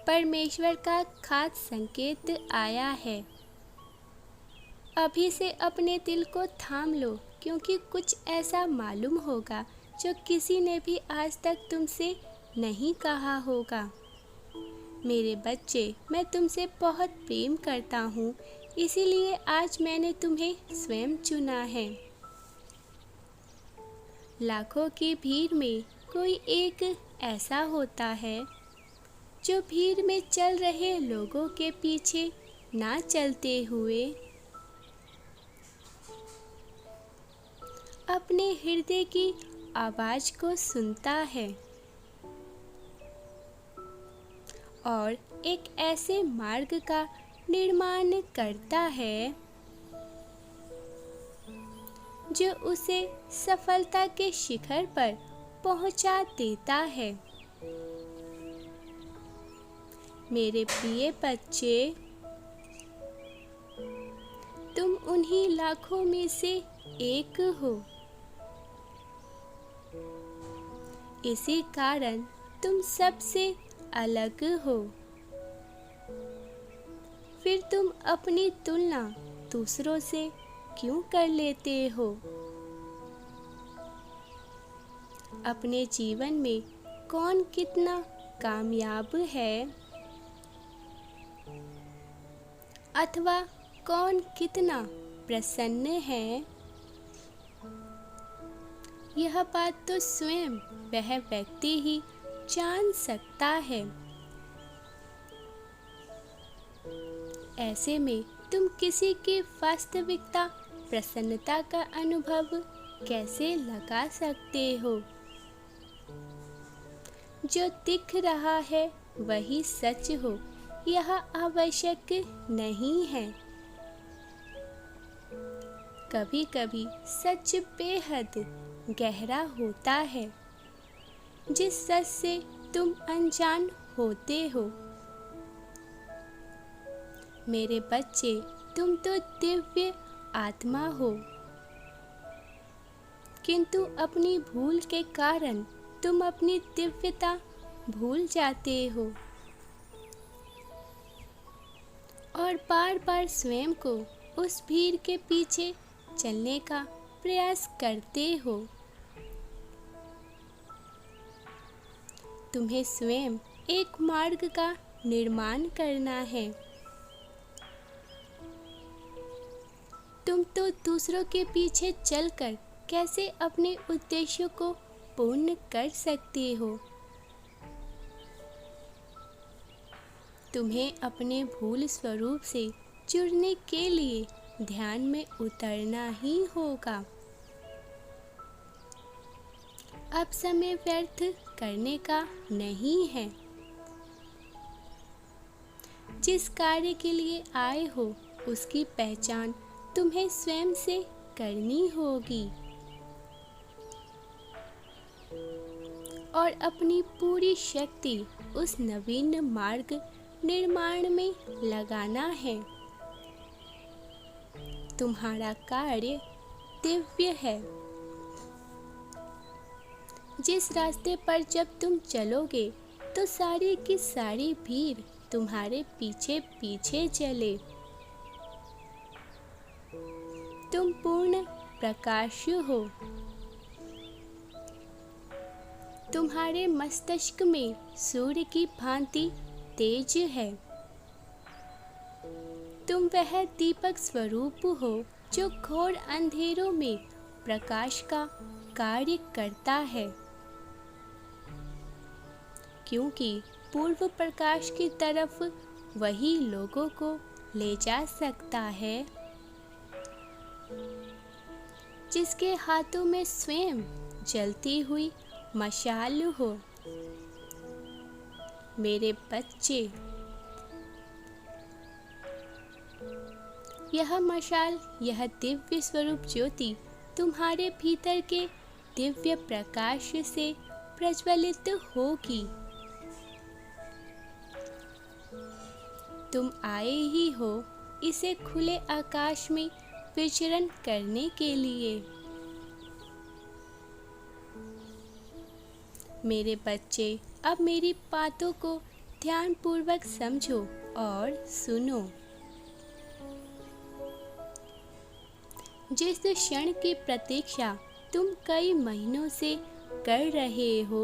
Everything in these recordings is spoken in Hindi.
परमेश्वर का खास संकेत आया है। अभी से अपने दिल को थाम लो, क्योंकि कुछ ऐसा मालूम होगा जो किसी ने भी आज तक तुमसे नहीं कहा होगा। मेरे बच्चे, मैं तुमसे बहुत प्रेम करता हूँ, इसीलिए आज मैंने तुम्हें स्वयं चुना है। लाखों की भीड़ में कोई एक ऐसा होता है जो भीड़ में चल रहे लोगों के पीछे ना चलते हुए अपने हृदय की आवाज को सुनता है और एक ऐसे मार्ग का निर्माण करता है जो उसे सफलता के शिखर पर पहुंचा देता है। मेरे प्रिय बच्चे, तुम उन्हीं लाखों में से एक हो। इसी कारण तुम सबसे अलग हो। फिर तुम अपनी तुलना दूसरों से क्यों कर लेते हो? अपने जीवन में कौन कितना कामयाब है अथवा कौन कितना प्रसन्न है, यह बात तो स्वयं वह व्यक्ति ही जान सकता है। ऐसे में तुम किसी की वास्तविकता प्रसन्नता का अनुभव कैसे लगा सकते हो? जो दिख रहा है वही सच हो, यह आवश्यक नहीं है। कभी कभी सच बेहद गहरा होता है, जिस सच से तुम अनजान होते हो। मेरे बच्चे, तुम तो दिव्य आत्मा हो, किंतु अपनी भूल के कारण तुम अपनी दिव्यता भूल जाते हो और बार बार स्वयं को उस भीड़ के पीछे चलने का प्रयास करते हो। तुम्हें स्वयं एक मार्ग का निर्माण करना है। तुम तो दूसरों के पीछे चलकर कैसे अपने उद्देश्यों को पूर्ण कर सकते हो? तुम्हें अपने भूल स्वरूप से जुड़ने के लिए ध्यान में उतरना ही होगा। अब समय व्यर्थ करने का नहीं है। जिस कार्य के लिए आए हो उसकी पहचान तुम्हें स्वयं से करनी होगी और अपनी पूरी शक्ति उस नवीन मार्ग निर्माण में लगाना है। तुम्हारा कार्य दिव्य है। जिस रास्ते पर जब तुम चलोगे तो सारी की सारी भीड़ तुम्हारे पीछे पीछे चले। तुम पूर्ण प्रकाश हो। तुम्हारे मस्तिष्क में सूर्य की भांति तेज है। तुम वह दीपक स्वरूप हो जो घोर अंधेरों में प्रकाश का कार्य करता है, क्योंकि पूर्व प्रकाश की तरफ वही लोगों को ले जा सकता है जिसके हाथों में स्वयं जलती हुई मशाल हो। मेरे बच्चे, यह मशाल, यह दिव्य स्वरूप ज्योति तुम्हारे भीतर के दिव्य प्रकाश से प्रज्वलित होगी। तुम आए ही हो इसे खुले आकाश में विचरण करने के लिए। मेरे बच्चे, अब मेरी बातों को ध्यानपूर्वक समझो और सुनो। जिस क्षण की प्रतीक्षा तुम कई महीनों से कर रहे हो,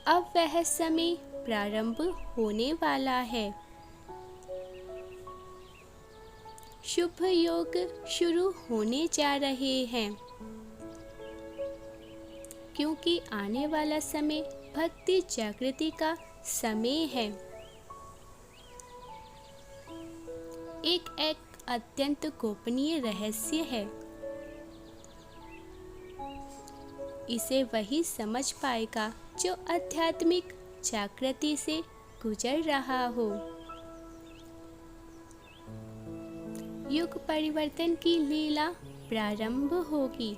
अब वह समय प्रारंभ होने वाला है। शुभ योग शुरू होने जा रहे हैं, क्योंकि आने वाला समय भक्ति जागृति का समय है। एक अत्यंत गोपनीय रहस्य है। इसे वही समझ पाएगा जो आध्यात्मिक जागृति से गुजर रहा हो। युग परिवर्तन की लीला प्रारंभ होगी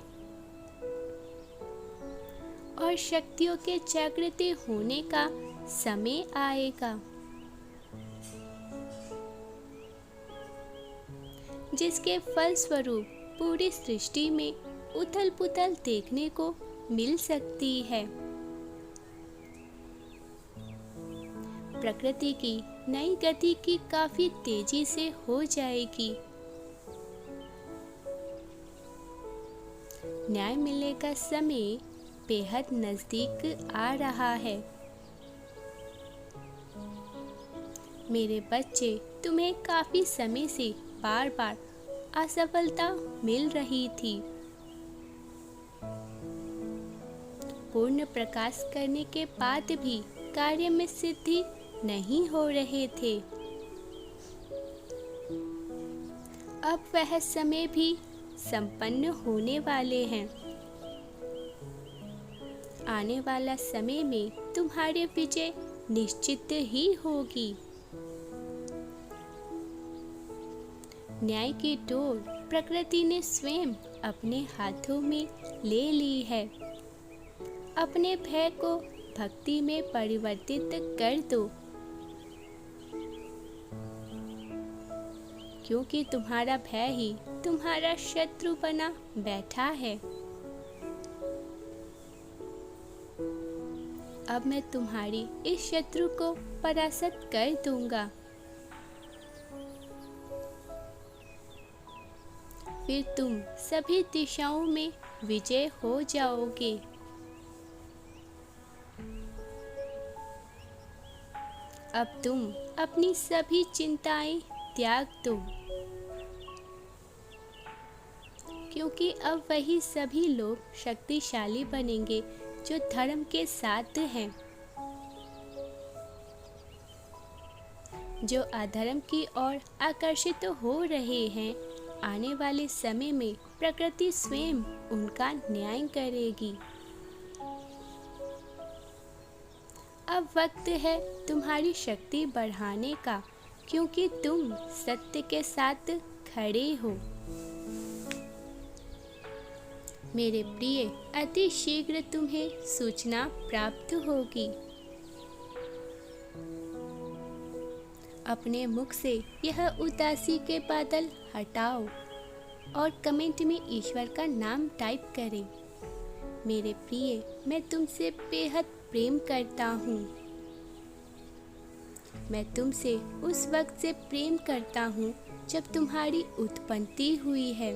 और शक्तियों के जागृति होने का समय आएगा, जिसके फलस्वरूप पूरी सृष्टि में उथल पुथल देखने को मिल सकती है। प्रकृति की नई गति की काफी तेजी से हो जाएगी। न्याय मिलने का समय बेहद नजदीक आ रहा है। मेरे बच्चे, तुम्हें काफी समय से बार बार असफलता मिल रही थी। पूर्ण प्रकाश करने के बाद भी कार्य में सिद्धि नहीं हो रहे थे। अब वह समय भी संपन्न होने वाले हैं। आने वाला समय में तुम्हारी विजय निश्चित ही होगी। न्याय की डोर प्रकृति ने स्वयं अपने हाथों में ले ली है। अपने भय को भक्ति में परिवर्तित कर दो, क्योंकि तुम्हारा भय ही तुम्हारा शत्रु बना बैठा है। अब मैं तुम्हारी इस शत्रु को परास्त कर दूंगा। फिर तुम सभी दिशाओं में विजय हो जाओगे। अब तुम अपनी सभी चिंताएं त्याग दो, क्योंकि अब वही सभी लोग शक्तिशाली बनेंगे जो धर्म के साथ हैं। जो अधर्म की ओर आकर्षित हो रहे हैं, आने वाले समय में प्रकृति स्वयं उनका न्याय करेगी। अब वक्त है तुम्हारी शक्ति बढ़ाने का, क्योंकि तुम सत्य के साथ खड़े हो। मेरे प्रिय, अति शीघ्र तुम्हें सूचना प्राप्त होगी। अपने मुख से यह उदासी के बादल हटाओ और कमेंट में ईश्वर का नाम टाइप करें। मेरे प्रिय, मैं तुमसे बेहद प्रेम करता हूँ। मैं तुमसे उस वक्त से प्रेम करता हूँ जब तुम्हारी उत्पत्ति हुई है।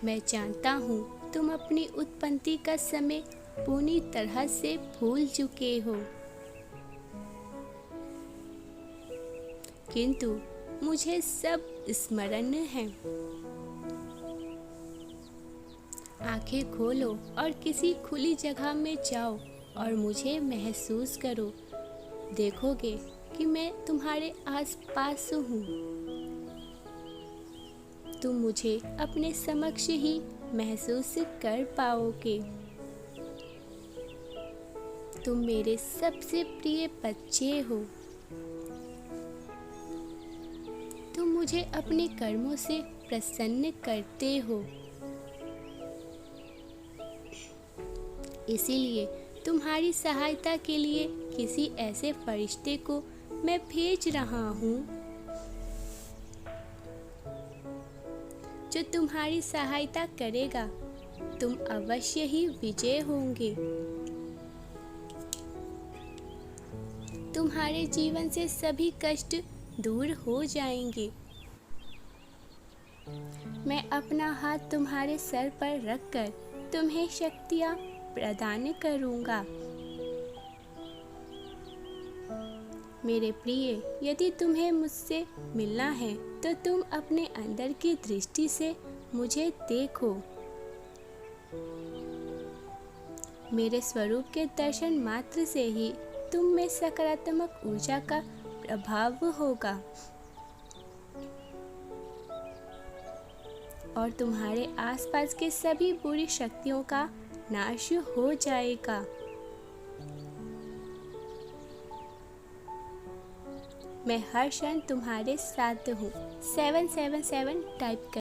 मैं जानता हूँ तुम अपनी उत्पत्ति का समय पूरी तरह से भूल चुके हो, किंतु मुझे सब स्मरण है। आंखें खोलो और किसी खुली जगह में जाओ और मुझे महसूस करो। देखोगे कि मैं तुम्हारे आसपास हूँ। तुम मुझे अपने समक्ष ही महसूस कर पाओगे। तुम मेरे सबसे प्रिय बच्चे हो। तुम मुझे अपने कर्मों से प्रसन्न करते हो। इसीलिए तुम्हारी सहायता के लिए किसी ऐसे फरिश्ते को मैं भेज रहा हूँ जो तुम्हारी सहायता करेगा। तुम अवश्य ही विजय होंगे। तुम्हारे जीवन से सभी कष्ट दूर हो जाएंगे। मैं अपना हाथ तुम्हारे सर पर रखकर तुम्हें शक्तियाँ प्रदान करूँगा। मेरे प्रिय, यदि तुम्हें मुझसे मिलना है तो तुम अपने अंदर की दृष्टि से मुझे देखो। मेरे स्वरूप के दर्शन मात्र से ही तुम में सकारात्मक ऊर्जा का प्रभाव होगा और तुम्हारे आसपास के सभी बुरी शक्तियों का नाश हो जाएगा। मैं हर क्षण तुम्हारे साथ हूँ। 777 टाइप कर